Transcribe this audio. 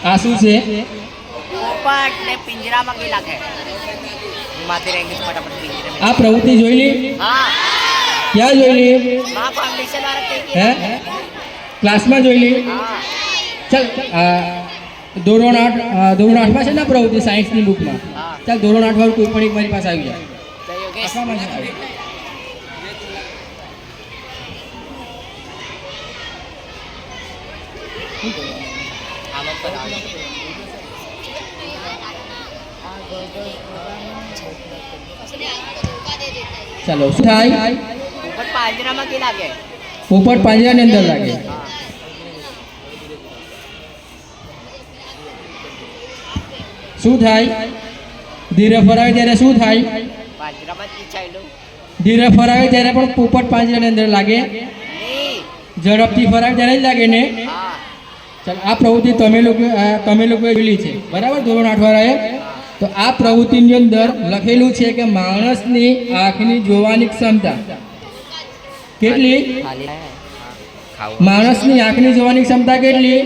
આ શું છે? પોપટ ને પિંજરામાં ગયેલા છે. માથે રેંગી ફટાફટ પિંજરે में. આ પ્રવૃત્તિ જોઈ લી? હા. ક્યાં જોઈ લી? માં ફાઉન્डेशन वाला થઈ હે ગયા. ક્લાસમાં જોઈ લી? હા. ચાલ ધોરણ 8 માં છે ને પ્રવૃત્તિ સાયન્સની બુકમાં. હા. ચાલ ધોરણ 8 વાળું કોઈ પણ એક મારી પાસે આવી જાય. તો યોગેશ આસામાં છે. આમાં પર આવે. ચાલો શું થાય? પોપટ પાંજરામાં ગયેલા છે. પોપટ પાંજરાની અંદર લાગે. હા. શું થાય? ધીરે ફરાવે ત્યારે શું થાય? પાંજરામાં જ ચાલ્યું. ધીરે ફરાવે ત્યારે પણ પોપટ પાંજરાની અંદર લાગે. નહીં. ઝડપથી ફરાવે ત્યારે જ લાગે ને. હા. ચાલ આ પ્રવૃત્તિ તમે લોકોએ જોઈ છે બરાબર ધોરણ 8 વાળાએ. તો આ પ્રવૃત્તિની અંદર લખેલું છે કે માણસની આંખની જોવાની ક્ષમતા કેટલી? ખાલી. માણસની આંખની જોવાની ક્ષમતા કેટલી?